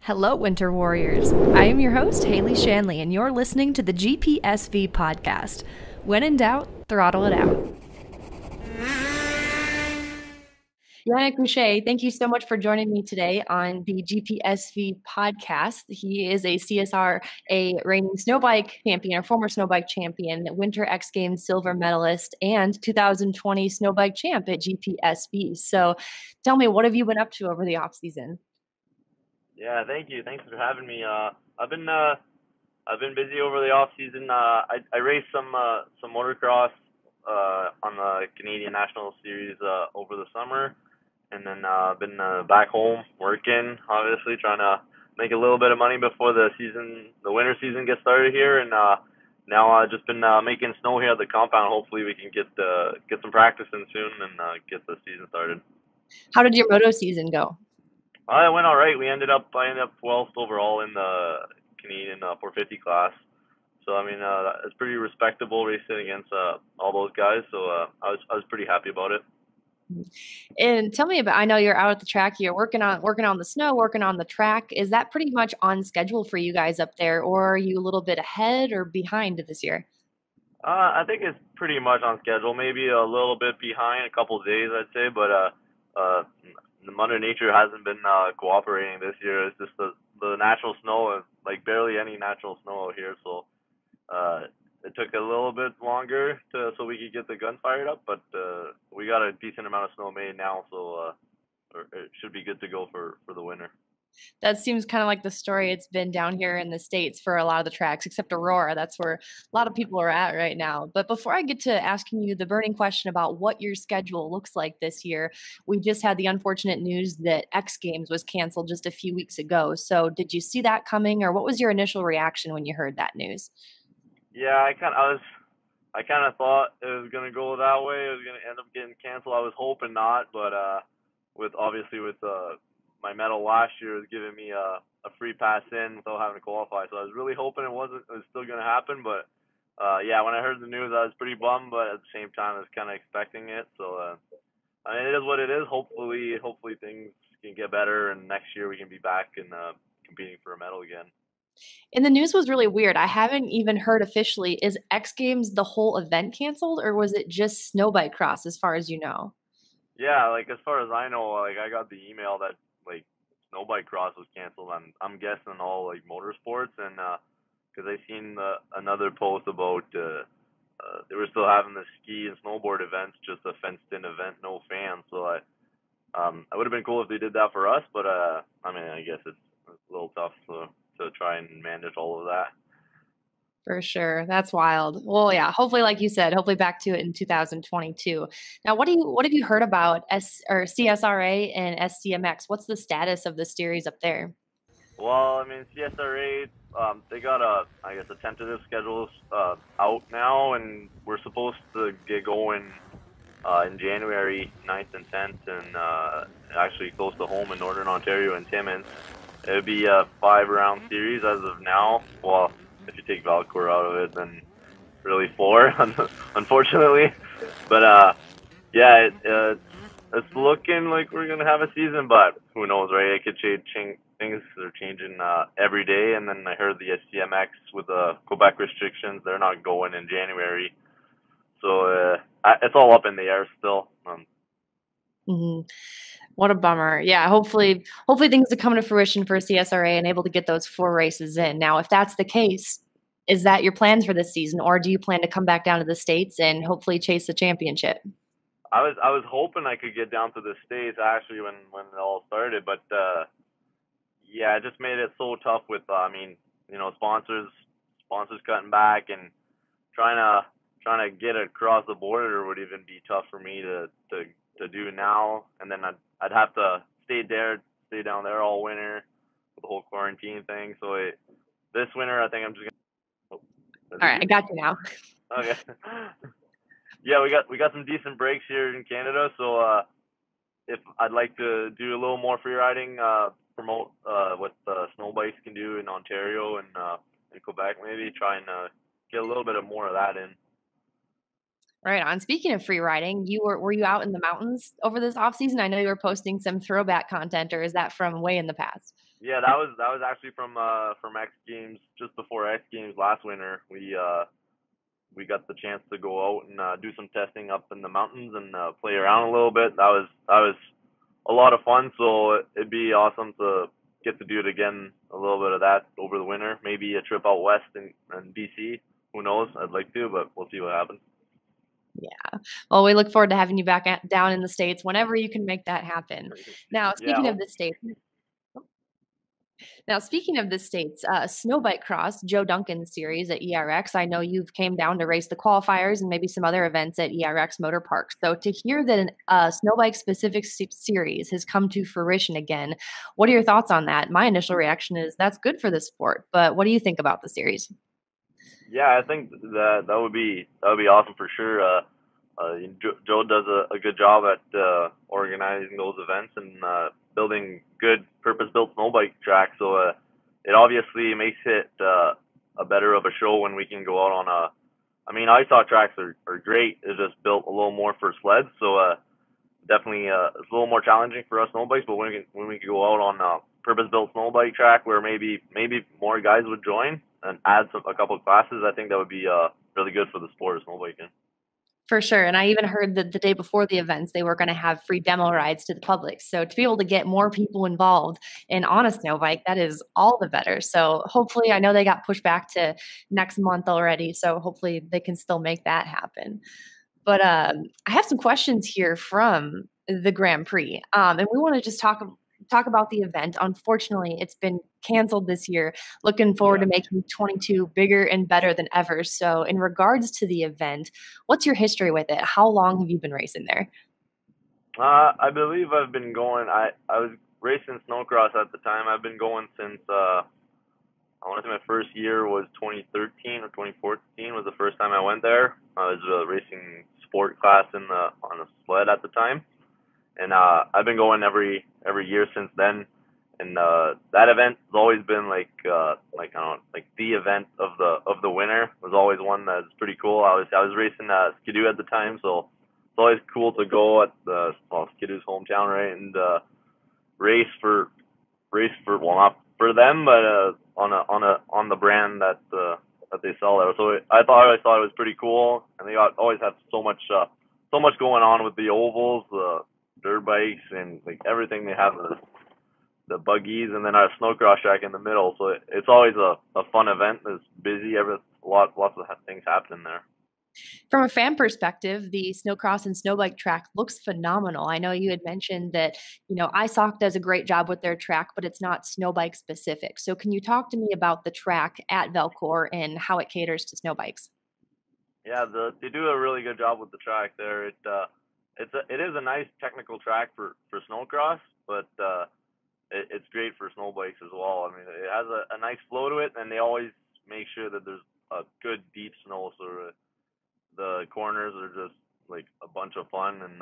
Hello, Winter Warriors. I am your host, Haley Shanley, and you're listening to the GPSV podcast. When in doubt, throttle it out. Yannick Boucher, thank you so much for joining me today on the GPSV podcast. He is a CSR, a reigning snowbike champion, or former snowbike champion, Winter X Games silver medalist, and 2020 snowbike champ at GPSV. So tell me, what have you been up to over the off season? Yeah, thank you. Thanks for having me. I've been busy over the off season. I raced some motocross on the Canadian National Series over the summer, and then been back home working, obviously trying to make a little bit of money before the winter season gets started here. And now I've just been making snow here at the compound. Hopefully we can get some practice in soon and get the season started. How did your moto season go? It went all right. I ended up 12th overall in the Canadian 450 class. So I mean, it's pretty respectable racing against all those guys. So I was pretty happy about it. And tell me about, I know you're out at the track, you're working on the snow, working on the track. Is that pretty much on schedule for you guys up there, or are you a little bit ahead or behind this year? I think it's pretty much on schedule. Maybe a little bit behind, a couple of days, I'd say. But the Mother Nature hasn't been cooperating this year. It's just the natural snow, like barely any natural snow out here. So it took a little bit longer so we could get the gun fired up, but we got a decent amount of snow made now, so it should be good to go for the winter. That seems kind of like the story it's been down here in the States for a lot of the tracks, except Aurora. That's where a lot of people are at right now. But before I get to asking you the burning question about what your schedule looks like this year, we just had the unfortunate news that X Games was canceled just a few weeks ago. So did you see that coming, or what was your initial reaction when you heard that news? Yeah, I kind of thought it was gonna go that way. It was gonna end up getting canceled. I was hoping not, but with my medal last year was giving me a free pass in without having to qualify. So I was really hoping it was still gonna happen. But yeah, when I heard the news, I was pretty bummed, but at the same time, I was kind of expecting it. So I mean, it is what it is. Hopefully things can get better, and next year we can be back and competing for a medal again. And the news was really weird. I haven't even heard officially. Is X Games the whole event canceled, or was it just snowbike cross, as far as you know? Yeah, like as far as I know, like I got the email that like snowbike cross was canceled. I'm guessing all like motorsports, and because I seen another post about they were still having the ski and snowboard events, just a fenced in event, no fans. So I would have been cool if they did that for us, but I mean I guess it's a little tough to try and manage all of that. For sure. That's wild. Well, yeah, hopefully, like you said, hopefully back to it in 2022. Now, what have you heard about CSRA and SCMX? What's the status of the series up there? Well, I mean, CSRA, they got I guess, a tentative schedule out now, and we're supposed to get going in January 9th and 10th, and actually close to home in Northern Ontario in Timmins. It would be a 5-round series as of now. Well, if you take Valcourt out of it, then really 4, unfortunately. But yeah, it's looking like we're gonna have a season, but who knows, right? It could change. Things are changing every day, and then I heard the SCMX with the Quebec restrictions, they're not going in January, so it's all up in the air still. Mm-hmm. What a bummer. Yeah, hopefully things are coming to fruition for CSRA and able to get those 4 races in. Now, if that's the case, is that your plans for this season, or do you plan to come back down to the States and hopefully chase the championship? I was hoping I could get down to the States actually when it all started, but yeah, it just made it so tough with I mean, you know, sponsors cutting back, and trying to get across the border would even be tough for me to do now, and then I'd have to stay down there all winter with the whole quarantine thing. So this winter, I think I'm just gonna. All right, I got you now. Okay. Yeah, we got some decent breaks here in Canada, so if I'd like to do a little more free riding, promote what snow bikes can do in Ontario and in Quebec, maybe try and get a little bit of more of that in. Right on. Speaking of free riding, were you out in the mountains over this off season? I know you were posting some throwback content, or is that from way in the past? Yeah, that was actually from X Games just before X Games last winter. We got the chance to go out and do some testing up in the mountains and play around a little bit. That was a lot of fun. So it'd be awesome to get to do it again. A little bit of that over the winter. Maybe a trip out west in BC. Who knows? I'd like to, but we'll see what happens. Yeah. Well, we look forward to having you back down in the States whenever you can make that happen. Now, Yeah, speaking of the States, Now, speaking of the states, Snowbike Cross, Joe Duncan series at ERX. I know you've came down to race the qualifiers and maybe some other events at ERX Motor Park. So to hear that a Snowbike specific series has come to fruition again, what are your thoughts on that? My initial reaction is that's good for the sport, but what do you think about the series? yeah, I think that would be awesome for sure. Joe does a good job at organizing those events and building good purpose-built snowbike tracks. So it obviously makes it a better of a show when we can go out on a. I mean, ice hot tracks are great. It's just built a little more for sleds, so definitely it's a little more challenging for us snowbikes. But when we can go out on a purpose-built snowbike track where maybe more guys would join and add a couple of classes, I think that would be really good for the sport of snowbiking. For sure. And I even heard that the day before the events, they were going to have free demo rides to the public. So to be able to get more people involved and on a snow bike, that is all the better. So hopefully, I know they got pushed back to next month already. So hopefully they can still make that happen. But I have some questions here from the Grand Prix, and we want to just talk about the event. Unfortunately, it's been canceled this year. Looking forward Yeah. to making 22 bigger and better than ever. So, in regards to the event, what's your history with it? How long have you been racing there? I believe I've been going. I was racing snowcross at the time. I've been going since I want to say my first year was 2013 or 2014 was the first time I went there. I was racing sport class on a sled at the time, and I've been going every year since then. And that event has always been like I don't know, like the event of the winter. It was always one that's pretty cool. I was racing Skidoo at the time, so it's always cool to go at Skidoo's hometown, right, and race for well, not for them, but on the brand that they sell there. So I always thought it was pretty cool, and always have so much going on with the ovals, the dirt bikes, and like everything. They have the buggies, and then our snowcross track in the middle. So it's always a fun event. It's busy. Lots of things happening there. From a fan perspective, the snowcross and snowbike track looks phenomenal. I know you had mentioned that, ISOC does a great job with their track, but it's not snowbike specific. So can you talk to me about the track at Velcor and how it caters to snowbikes? Yeah, they do a really good job with the track there. It is a nice technical track for snowcross, but it's great for snow bikes as well. I mean, it has a nice flow to it, and they always make sure that there's a good deep snow, so the corners are just like a bunch of fun, and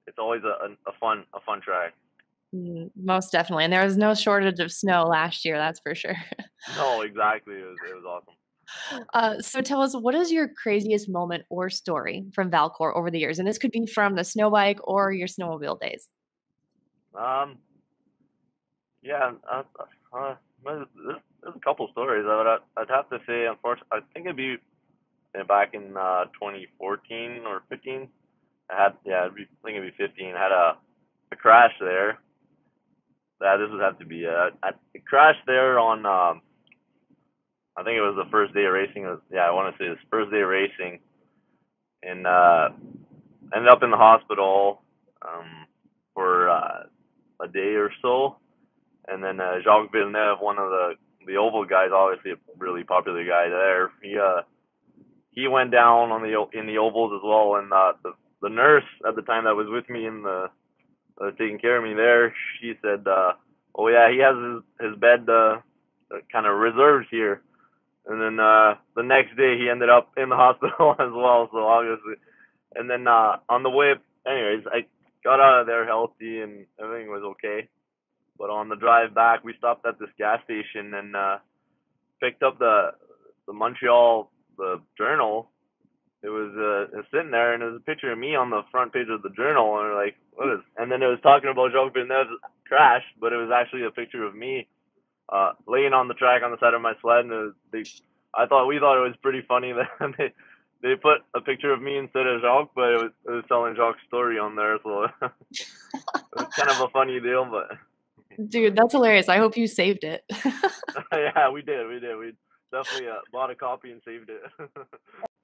it's always a fun track. Most definitely. And there was no shortage of snow last year, that's for sure. No, exactly. It was awesome. So tell us, what is your craziest moment or story from Valcor over the years? And this could be from the snow bike or your snowmobile days. Um, yeah, there's a couple stories. I'd have to say, unfortunately, I think it'd be back in 2014 or 15. I think it'd be 15. I had a crash there. This would have to be I crashed there on I think it was the first day of racing. Yeah, I want to say it was first day of racing, and ended up in the hospital for a day or so. And then Jacques Villeneuve, one of the oval guys, obviously a really popular guy there. He went down in the ovals as well, and the nurse at the time that was with me in the taking care of me there, she said, "Oh yeah, he has his bed kind of reserved here." And then the next day he ended up in the hospital as well. So obviously, and then on the way, anyways, I got out of there healthy and everything was okay. But on the drive back, we stopped at this gas station and picked up the Montreal the Journal, it was sitting there, and it was a picture of me on the front page of the journal, and we're like, what is? And then it was talking about Jacques Villeneuve's crash, but it was actually a picture of me laying on the track on the side of my sled, and we thought it was pretty funny that they put a picture of me instead of Jacques, but it was telling Jacques' story on there, so it was kind of a funny deal, but Dude, that's hilarious. I hope you saved it. yeah, we did. We definitely bought a copy and saved it.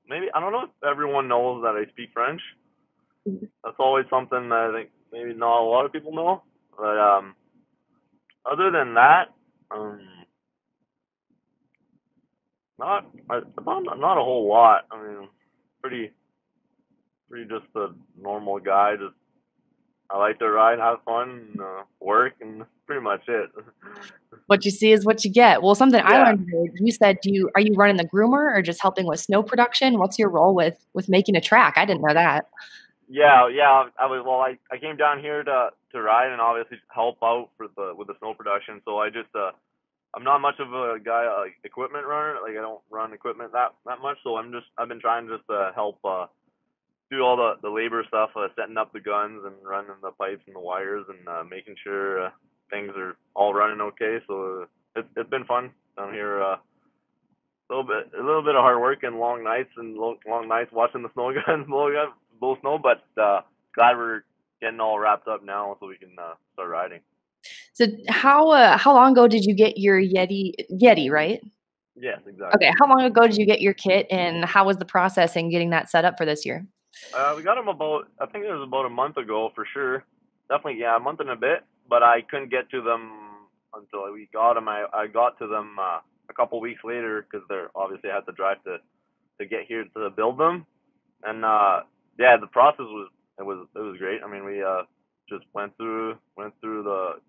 Maybe I don't know if everyone knows that I speak French. That's always something that I think maybe not a lot of people know. But other than that, um, not a whole lot. I mean, pretty pretty just a normal guy. Just I like to ride, have fun, and, work, and pretty much it. What you see is what you get. Well, something I Yeah, learned today, you said are you running the groomer or just helping with snow production? What's your role with making a track? I didn't know that. yeah. I came down here to ride and obviously help out with the snow production. So I'm not much of a guy equipment runner. Like I don't run equipment that much. So I've been trying just to help do all the labor stuff, setting up the guns and running the pipes and the wires and making sure things are all running okay. So it's been fun down here. A little bit of hard work and long nights long nights watching the snow guns blow snow. But glad we're getting all wrapped up now so we can start riding. So how long ago did you get your Yeti, right? Yes, Okay, exactly. how long ago did you get your kit and how was the process in getting that set up for this year? We got them I think it was about a month ago for sure. Definitely, yeah, a month and a bit. But I couldn't get to them until we got them. I got to them a couple weeks later because they're obviously I had to drive to get here to build them. And yeah, the process was great. I mean, we just went through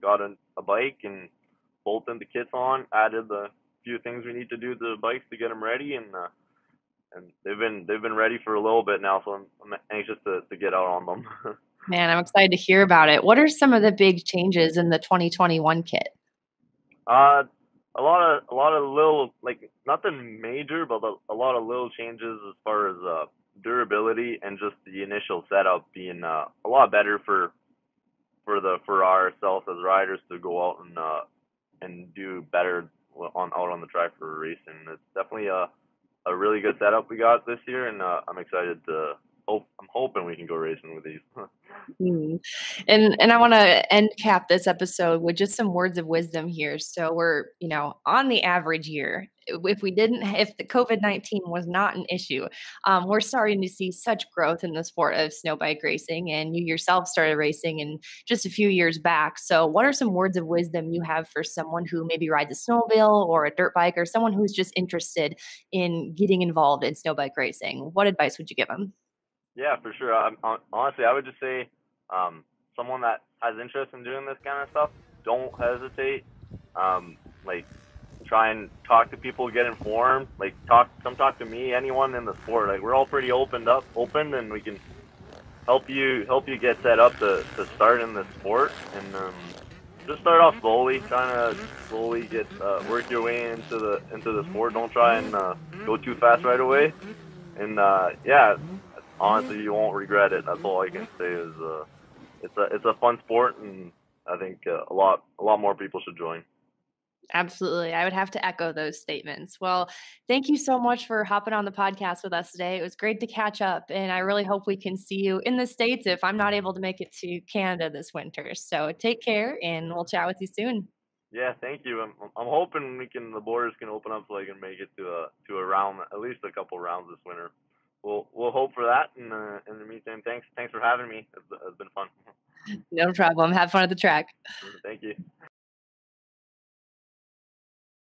got a bike and bolted the kits on, added the few things we need to do to the bikes to get them ready, and they've been ready for a little bit now, so I'm anxious to get out on them. Man, I'm excited to hear about it. What are some of the big changes in the 2021 kit? uh, a lot of little, like, nothing major, but a lot of little changes as far as durability and just the initial setup being a lot better for ourselves as riders to go out and do better out on the track for racing. It's definitely a really good setup we got this year, and I'm excited to I'm hoping we can go racing with these. Mm. And I want to end cap this episode with just some words of wisdom here. So we're, on the average year, if the COVID-19 was not an issue, we're starting to see such growth in the sport of snow bike racing. And you yourself started racing in just a few years back. So what are some words of wisdom you have for someone who maybe rides a snowmobile or a dirt bike or someone who's just interested in getting involved in snow bike racing? What advice would you give them? Yeah, for sure. Honestly, I would just say, someone that has interest in doing this kind of stuff, don't hesitate. Like, try and talk to people, get informed. Like, come talk to me, anyone in the sport. Like, we're all pretty open, and we can help you get set up to start in the sport. And just start off slowly, trying to slowly get work your way into the sport. Don't try and go too fast right away. And yeah, honestly, you won't regret it. That's all I can say is it's a fun sport, and I think a lot more people should join. Absolutely. I would have to echo those statements. Well, thank you so much for hopping on the podcast with us today. It was great to catch up, and I really hope we can see you in the States if I'm not able to make it to Canada this winter. So take care, and we'll chat with you soon. Yeah, thank you. I'm hoping the borders can open up so I can make it to a round, at least a couple rounds this winter. We'll hope for that. And in the meantime, thanks for having me. It's been fun. No problem. Have fun at the track. Thank you.